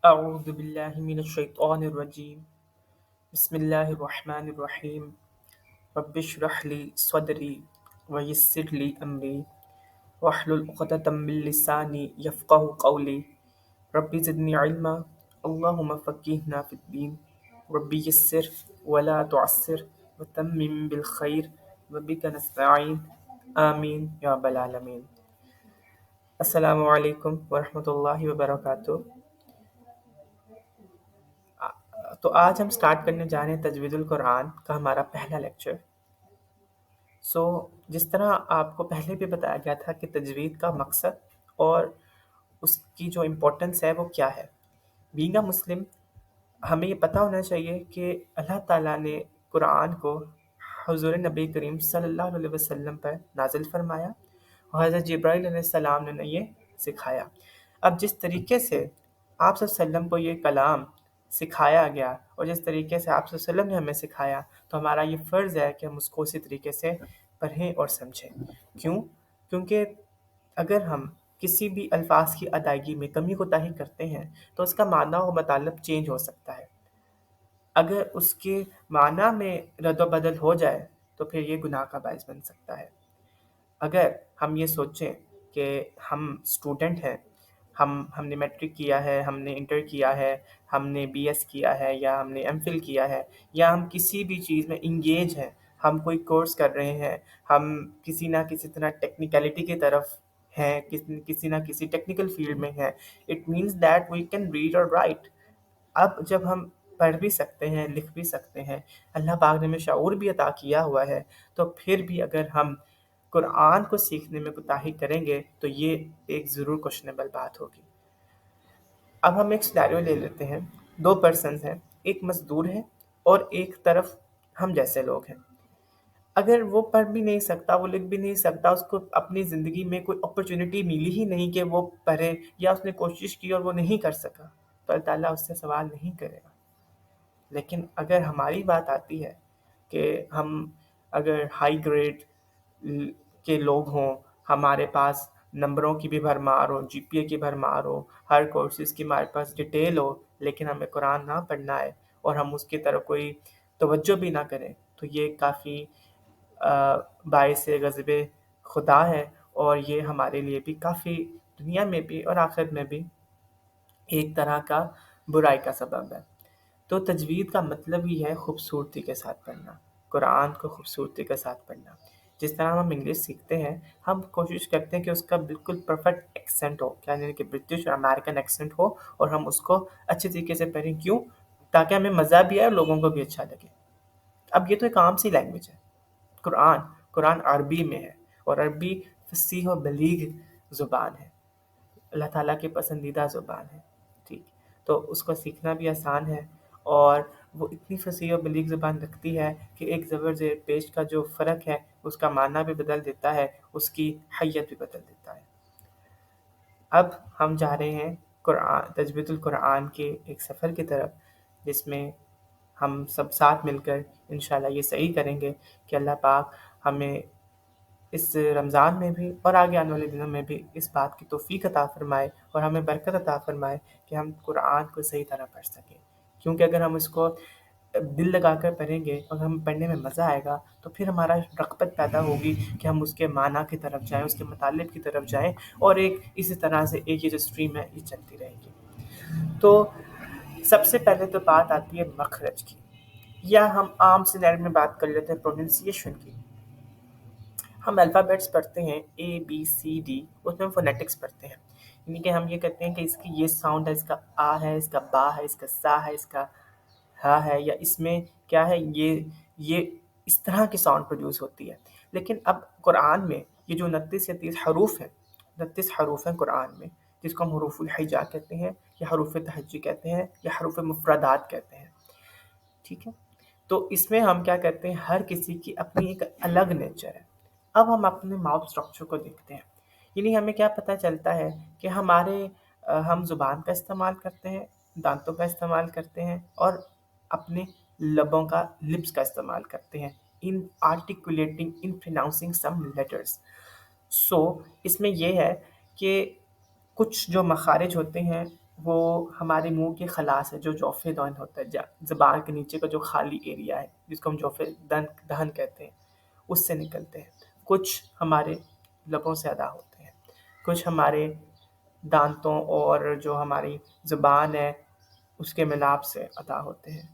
أعوذ بالله من الشيطان الرجيم بسم الله الرحمن الرحيم رب اشرح لي صدري ويسر لي أمري واحلل عقدة من لساني يفقه قولي رب زدني علما اللهم فقهنا في الدين رب يسر ولا تعسر وتمم بالخير وبك نستعين آمين يا رب العالمين. السلام علیکم ورحمۃ اللہ وبرکاتہ. تو آج ہم سٹارٹ کرنے جا رہے ہیں تجوید القرآن کا ہمارا پہلا لیکچر. جس طرح آپ کو پہلے بھی بتایا گیا تھا کہ تجوید کا مقصد اور اس کی جو امپورٹنس ہے وہ کیا ہے. بینگ اے مسلم ہمیں یہ پتہ ہونا چاہیے کہ اللہ تعالیٰ نے قرآن کو حضور نبی کریم صلی اللہ علیہ وسلم پر نازل فرمایا اور حضرت جبرائیل علیہ السلام نے یہ سکھایا. اب جس طریقے سے آپ صلی اللہ علیہ وسلم کو یہ کلام سکھایا گیا اور جس طریقے سے آپ صلی اللہ علیہ وسلم نے ہمیں سکھایا تو ہمارا یہ فرض ہے کہ ہم اس کو اسی طریقے سے پڑھیں اور سمجھیں. کیونکہ اگر ہم کسی بھی الفاظ کی ادائیگی میں کمی کوتاہی کرتے ہیں تو اس کا معنی و مطلب چینج ہو سکتا ہے. اگر اس کے معنی میں رد و بدل ہو جائے تو پھر یہ گناہ کا باعث بن سکتا ہے. اگر ہم یہ سوچیں کہ ہم اسٹوڈنٹ ہیں، ہم نے میٹرک کیا ہے، ہم نے انٹر کیا ہے، ہم نے بی ایس کیا ہے یا ہم نے ایم فل کیا ہے یا ہم کسی بھی چیز میں انگیج ہیں، ہم کوئی کورس کر رہے ہیں، ہم کسی نہ کسی طرح ٹیکنیکلٹی کی طرف ہیں، کسی نہ کسی ٹیکنیکل فیلڈ میں ہیں، it means that we can read اور رائٹ. اب جب ہم پڑھ بھی سکتے ہیں، لکھ بھی سکتے ہیں، اللہ پاک نے ہمیں شعور بھی عطا کیا ہوا ہے، تو پھر بھی اگر ہم قرآن کو سیکھنے میں کوتاہی کریں گے تو یہ ایک ضرور کوشچنیبل بات ہوگی. اب ہم ایک سینیریو لے لیتے ہیں. 2 پرسنز ہیں، ایک مزدور ہے اور ایک طرف ہم جیسے لوگ ہیں. اگر وہ پڑھ بھی نہیں سکتا، وہ لکھ بھی نہیں سکتا، اس کو اپنی زندگی میں کوئی اپرچونٹی ملی ہی نہیں کہ وہ پڑھے یا اس نے کوشش کی اور وہ نہیں کر سکا تو اللہ تعالیٰ اس سے سوال نہیں کرے گا. لیکن اگر ہماری بات آتی ہے کہ ہم اگر ہائی گریڈ کے لوگ ہوں، ہمارے پاس نمبروں کی بھی بھرمار ہو، جی پی اے کی بھرمار ہو، ہر کورسز کی ہمارے پاس ڈیٹیل ہو، لیکن ہمیں قرآن نہ پڑھنا ہے اور ہم اس کی طرف کوئی توجہ بھی نہ کریں تو یہ کافی باعث غضب خدا ہے اور یہ ہمارے لیے بھی کافی دنیا میں بھی اور آخرت میں بھی ایک طرح کا برائی کا سبب ہے. تو تجوید کا مطلب ہی ہے خوبصورتی کے ساتھ پڑھنا، قرآن کو خوبصورتی کے ساتھ پڑھنا. جس طرح ہم انگلش سیکھتے ہیں، ہم کوشش کرتے ہیں کہ اس کا بالکل پرفیکٹ ایکسنٹ ہو، یعنی کہ برٹش اور امریکن ایکسنٹ ہو اور ہم اس کو اچھے طریقے سے پڑھیں. کیوں؟ تاکہ ہمیں مزہ بھی آئے اور لوگوں کو بھی اچھا لگے. اب یہ تو ایک عام سی لینگویج ہے. قرآن عربی میں ہے اور عربی فصیح و بلیغ زبان ہے، اللہ تعالیٰ کی پسندیدہ زبان ہے. ٹھیک، تو اس کو سیکھنا بھی آسان ہے اور وہ اتنی فصیح و بلیغ زبان رکھتی ہے کہ ایک زبر زیر پیش کا جو فرق ہے اس کا معنی بھی بدل دیتا ہے، اس کی حیت بھی بدل دیتا ہے. اب ہم جا رہے ہیں تجوید القرآن کے ایک سفر کی طرف، جس میں ہم سب ساتھ مل کر انشاءاللہ یہ صحیح کریں گے کہ اللہ پاک ہمیں اس رمضان میں بھی اور آگے آنے والے دنوں میں بھی اس بات کی توفیق عطا فرمائے اور ہمیں برکت عطا فرمائے کہ ہم قرآن کو صحیح طرح پڑھ سکیں. کیونکہ اگر ہم اس کو دل لگا کر پڑھیں گے اور ہمیں پڑھنے میں مزہ آئے گا تو پھر ہمارا رغبت پیدا ہوگی کہ ہم اس کے معنی کی طرف جائیں، اس کے مطالب کی طرف جائیں اور اسی طرح سے ایک یہ جو اسٹریم ہے یہ چلتی رہے گی. تو سب سے پہلے تو بات آتی ہے مخرج کی، یا ہم عام سینیریو میں بات کر لیتے ہیں پروننسیشن کی. ہم الفابیٹس پڑھتے ہیں اے بی سی ڈی، اس میں فونیٹکس پڑھتے ہیں، یعنی کہ ہم یہ کہتے ہیں کہ اس کی یہ ساؤنڈ ہے، اس کا آ ہے، اس کا با ہے، اس کا سا ہے، اس کا ہا ہے، یا اس میں کیا ہے، یہ اس طرح کی ساؤنڈ پروڈیوس ہوتی ہے. لیکن اب قرآن میں یہ جو 29 یا 30 حروف ہیں، 29 حروف ہیں قرآن میں، جس کو ہم حروف الحجا کہتے ہیں یا حروف تہجی کہتے ہیں یا حروف مفردات کہتے ہیں. ٹھیک ہے، تو اس میں ہم کیا کرتے ہیں، ہر کسی کی اپنی ایک الگ نیچر ہے. اب ہم اپنے ماؤتھ اسٹرکچر کو دیکھتے ہیں، یعنی ہمیں کیا پتہ چلتا ہے کہ ہم زبان کا استعمال کرتے ہیں، دانتوں کا استعمال کرتے ہیں اور اپنے لبوں کا لپس کا استعمال کرتے ہیں ان آرٹیکولیٹنگ ان پروناؤنسنگ سم لیٹرز. سو اس میں یہ ہے کہ کچھ جو مخارج ہوتے ہیں وہ ہمارے منہ کے خلاص ہے جو جوف دہن ہوتا ہے، زبان کے نیچے کا جو خالی ایریا ہے جس کو ہم جوف دہن کہتے ہیں، اس سے نکلتے ہیں۔ کچھ ہمارے لبوں سے ادا ہوتے ہیں، کچھ ہمارے دانتوں اور جو ہماری زبان ہے اس کے ملاپ سے ادا ہوتے ہیں،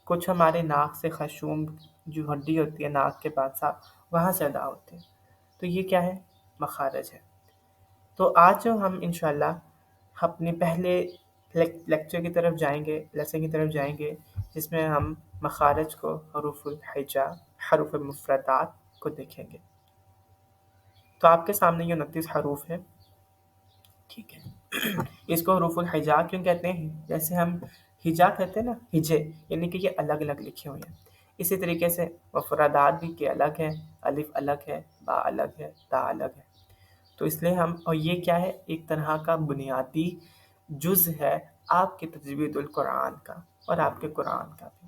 کچھ ہمارے ناک سے خشوم جو ہڈی ہوتی ہے ناک کے پاس وہاں سے ادا ہوتے ہیں۔ تو یہ کیا ہے؟ مخارج ہے۔ تو آج ہم انشاءاللہ اپنے پہلے لیکچر کی طرف جائیں گے، لیسن کی طرف جائیں گے، جس میں ہم مخارج کو، حروف الہجا، حروف مفردات کو دیکھیں گے۔ تو آپ کے سامنے یہ 29 حروف ہے، ٹھیک ہے۔ اس کو حروف الہجا کیوں کہتے ہیں؟ جیسے ہم ہجا کہتے ہیں نا، ہجے، یعنی کہ یہ الگ الگ لکھے ہوئے ہیں۔ اسی طریقے سے مفردات بھی کہ الگ ہے، الف الگ ہے، با الگ ہے، تا الگ ہے۔ تو اس لیے اور یہ کیا ہے؟ ایک طرح کا بنیادی جز ہے آپ کے تجوید القرآن کا اور آپ کے قرآن کا بھی۔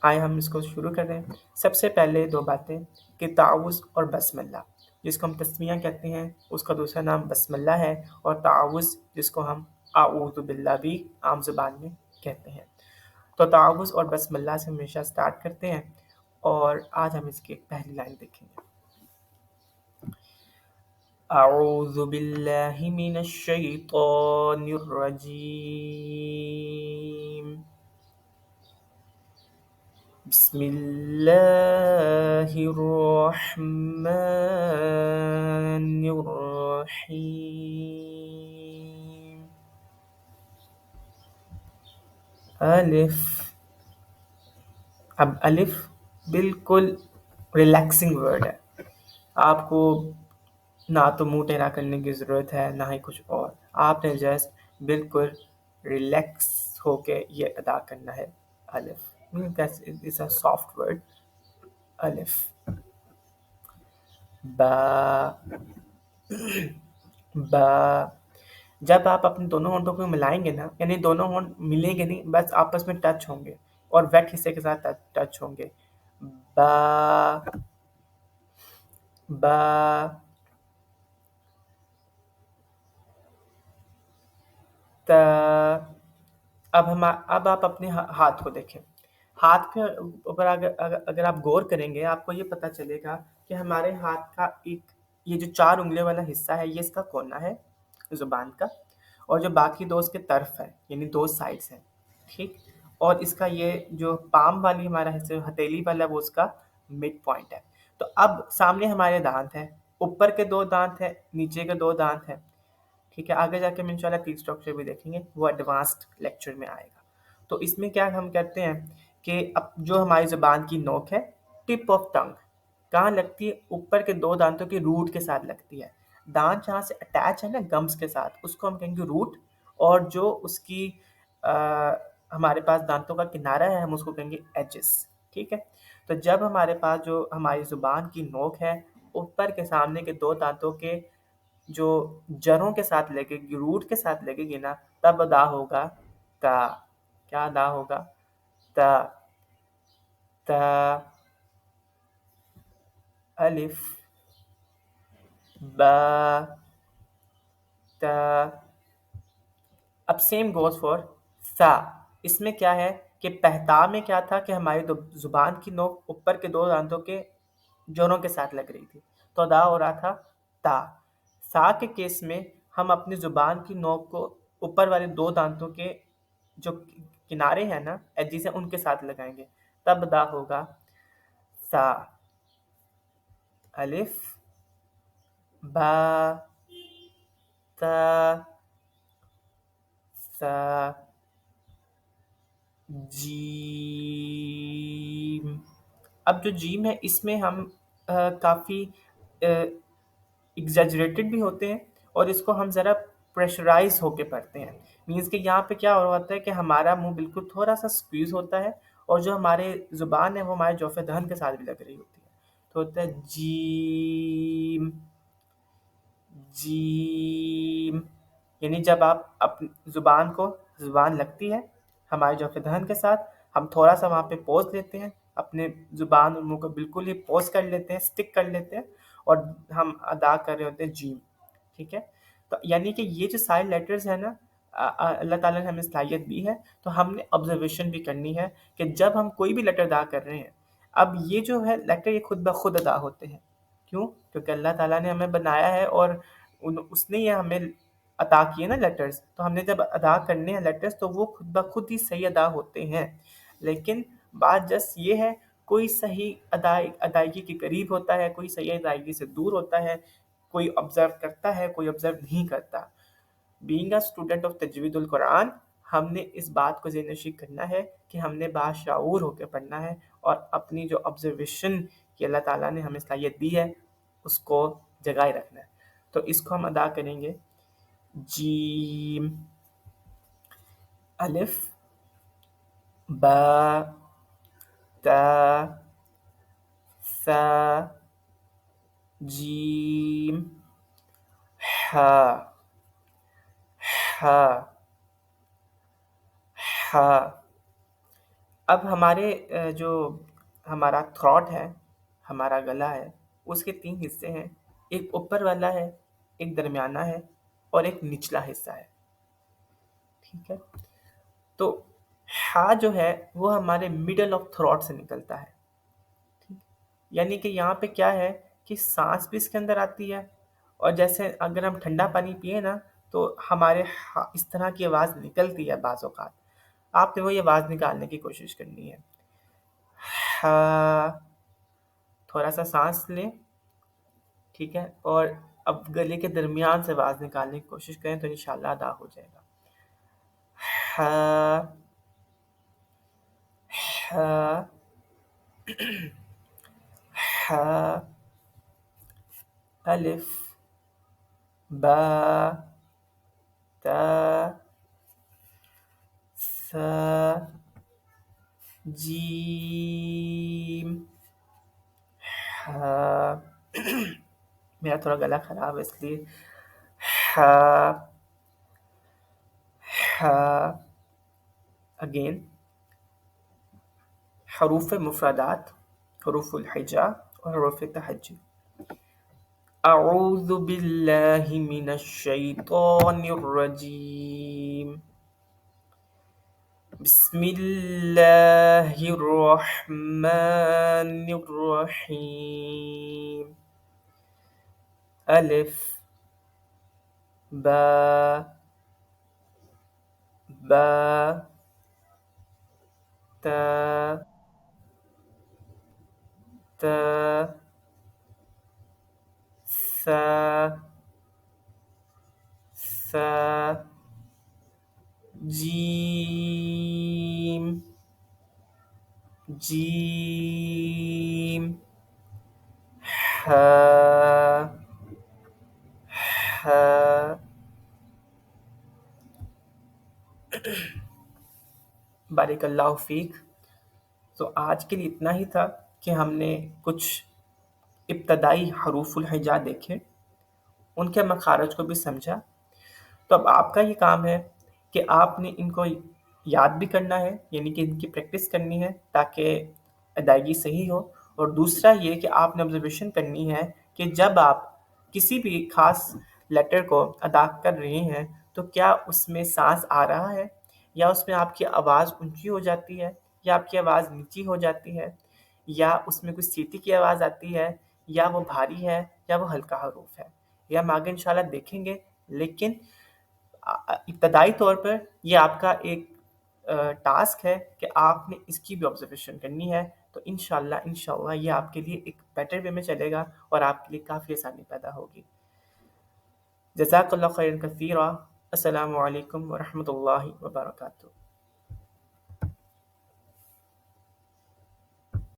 آئے ہم اس کو شروع کر رہے ہیں۔ سب سے پہلے دو باتیں کہ تعوذ اور بسم اللہ، جس کو ہم تسمیہ کہتے ہیں، اس کا دوسرا نام بسم اللہ ہے، اور تعوذ جس کو ہم اعوذ باللہ بھی عام زبان میں کہتے ہیں۔ تو تعوذ اور بسم اللہ سے ہمیشہ سٹارٹ کرتے ہیں، اور آج ہم اس کی ایک پہلی لائن دیکھیں گے۔ اعوذ باللہ من الشیطان الرجیم، بسم اللہ الرحمن الرحیم۔ الف، اب الف بالکل ریلیکسنگ ورڈ ہے، آپ کو نہ تو منہ ٹیڑھا کرنے کی ضرورت ہے نہ ہی کچھ اور، آپ نے جسٹ بالکل ریلیکس ہو کے یہ ادا کرنا ہے۔ الف is a soft word. الف، با، با، جب آپ اپنے دونوں ہونٹوں کو ملائیں گے نا، یعنی دونوں ہونٹ ملیں گے نہیں، بس آپس میں ٹچ ہوں گے اور ویٹ حصے کے ساتھ ٹچ ہوں گے۔ با، با، تا۔ اب آپ اپنے ہاتھ کو دیکھیں، ہاتھ کے اوپر اگر آپ غور کریں گے آپ کو یہ پتہ چلے گا کہ ہمارے ہاتھ کا یہ جو 4 انگلیوں والا حصہ ہے یہ اس کا کونا ہے زبان کا، اور جو باقی 2 اس کے طرف ہے، یعنی 2 سائڈز ہیں، ٹھیک۔ اور اس کا یہ جو پام والی ہمارا حصہ ہتھیلی والا وہ اس کا مڈ پوائنٹ ہے۔ تو اب سامنے ہمارے دانت ہیں، اوپر کے 2 دانت ہیں، نیچے کے 2 دانت ہیں، ٹھیک ہے۔ آگے جا کے ہم انشاءاللہ ٹیتھ اسٹرکچر بھی دیکھیں گے، وہ ایڈوانسڈ لیکچر میں آئے گا۔ تو اس میں کیا ہم کرتے ہیں کہ اب جو ہماری زبان کی نوک ہے، ٹپ آف ٹنگ کہاں لگتی ہے؟ اوپر کے 2 دانتوں کی روٹ کے ساتھ لگتی ہے۔ دانت جہاں سے اٹیچ ہے نا گمس کے ساتھ، اس کو ہم کہیں گے روٹ، اور جو اس کی ہمارے پاس دانتوں کا کنارہ ہے ہم اس کو کہیں گے ایجز، ٹھیک ہے۔ تو جب ہمارے پاس جو ہماری زبان کی نوک ہے اوپر کے سامنے کے 2 دانتوں کے جو جڑوں کے ساتھ لگے گی، روٹ کے ساتھ لگے گی نا، تب ادا ہوگا تا۔ کیا ادا ہوگا؟ تا، تا، الف، با، تا۔ اب سیم گوز فار سا۔ اس میں کیا ہے کہ پہتا میں کیا تھا کہ ہماری زبان کی نوک اوپر کے 2 دانتوں کے جڑوں کے ساتھ لگ رہی تھی، تو ادا ہو رہا تھا تا۔ سا کے کیس میں ہم اپنی زبان کی نوک کو اوپر والے 2 دانتوں کے جو کنارے ہیں نا، ایجز ہیں، ان کے ساتھ لگائیں گے، تب ادا ہوگا سا۔ الف، با، تا، سا، جیم۔ اب جو جیم ہے اس میں ہم کافی ایگزیجریٹڈ بھی ہوتے ہیں، اور اس کو ہم ذرا پریشرائز ہو کے پڑھتے ہیں، مینس کہ یہاں پہ کیا ہوتا ہے کہ ہمارا منہ بالکل تھوڑا سا سکویز ہوتا ہے، اور جو ہمارے زبان ہے وہ ہمارے جوف دہن کے ساتھ بھی لگ رہی ہوتی ہے، تو ہوتا ہے جیم، جیم۔ یعنی جب آپ اپنی زبان لگتی ہے ہمارے جوف دہن کے ساتھ، ہم تھوڑا سا وہاں پہ پوز لیتے ہیں، اپنے زبان اور منہ کو بالکل ہی پوز کر لیتے ہیں، سٹک کر لیتے ہیں، اور ہم ادا کر رہے ہوتے ہیں جیم، ٹھیک ہے۔ تو یعنی کہ یہ جو سارے لیٹرز ہیں نا، اللہ تعالیٰ نے ہمیں صلاحیت دی ہے، تو ہم نے آبزرویشن بھی کرنی ہے کہ جب ہم کوئی بھی لیٹر ادا کر رہے ہیں، اب یہ جو ہے لیٹر یہ خود بخود ادا ہوتے ہیں. کیوں؟ کیونکہ اللہ تعالیٰ نے ہمیں بنایا ہے اور اس نے یہ ہمیں عطا کیے نا لیٹرز، تو ہم نے جب ادا کرنے ہیں لیٹرز تو وہ خود بخود ہی صحیح ادا ہوتے ہیں. لیکن بات جس یہ ہے، کوئی صحیح ادائیگی کے قریب ہوتا ہے، کوئی صحیح ادائیگی سے دور ہوتا ہے، کوئی آبزرو کرتا ہے، کوئی آبزرو نہیں کرتا. بینگ اے اسٹوڈنٹ آف تجوید القرآن، ہم نے اس بات کو ذہن نشین کرنا ہے کہ ہم نے باشعور ہو کے پڑھنا ہے اور اپنی جو آبزرویشن کی اللہ تعالیٰ نے ہمیں صلاحیت دی ہے اس کو جگائے رکھنا ہے. تو اس کو ہم ادا کریں گے: جیم، الف، با، تا، ثا، جیم، ہا، ہا، ہا. اب ہمارے جو ہمارا تھروٹ ہے، ہمارا گلا ہے، اس کے 3 حصے ہیں. ایک اوپر والا ہے، ایک درمیانہ ہے اور ایک نچلا حصہ ہے. ٹھیک ہے؟ تو ہا جو ہے وہ ہمارے مڈل آف تھروٹ سے نکلتا ہے. یعنی کہ یہاں پہ کیا ہے کہ سانس بھی اس کے اندر آتی ہے، اور جیسے اگر ہم ٹھنڈا پانی پیئے نا تو ہمارے اس طرح کی آواز نکلتی ہے بعض اوقات. آپ نے وہی آواز نکالنے کی کوشش کرنی ہے. ہا، تھوڑا سا سانس لیں، ٹھیک ہے، اور اب گلے کے درمیان سے آواز نکالنے کی کوشش کریں تو انشاءاللہ ادا ہو جائے گا. ہا، ہا، ہا، الف، با، تا، ثا، جیم، ہا. میرا تھوڑا گلا خراب ہے اس لیے ہا، ہا. اگین حروف مفردات، حروف الحجا اور حروف تہجی. اعوذ باللہ من الشیطان الرجیم، بسم اللہ الرحمن الرحیم. الف، با، با، تا، تا، ثا، ثا، جیم، جیم، ہا، ہا. بارک اللہ فیک. تو آج کے لیے اتنا ہی تھا کہ ہم نے کچھ ابتدائی حروف الحجا دیکھے، ان کے مخارج کو بھی سمجھا. تو اب آپ کا یہ کام ہے کہ آپ نے ان کو یاد بھی کرنا ہے، یعنی کہ ان کی پریکٹس کرنی ہے تاکہ ادائیگی صحیح ہو. اور دوسرا یہ کہ آپ نے آبزرویشن کرنی ہے کہ جب آپ کسی بھی خاص لیٹر کو ادا کر رہے ہیں تو کیا اس میں سانس آ رہا ہے، یا اس میں آپ کی آواز اونچی ہو جاتی ہے، یا آپ کی آواز نیچی ہو جاتی ہے، یا اس میں کچھ سیٹی کی آواز آتی ہے، یا وہ بھاری ہے یا وہ ہلکا حروف ہے. یہ ہم آگے انشاءاللہ دیکھیں گے، لیکن ابتدائی طور پر یہ آپ کا ایک ٹاسک ہے کہ آپ نے اس کی بھی آبزرویشن کرنی ہے. تو انشاءاللہ یہ آپ کے لیے ایک بیٹر وے میں چلے گا اور آپ کے لیے کافی آسانی پیدا ہوگی. جزاک اللہ خیر کثیرا. السلام علیکم ورحمۃ اللہ وبرکاتہ.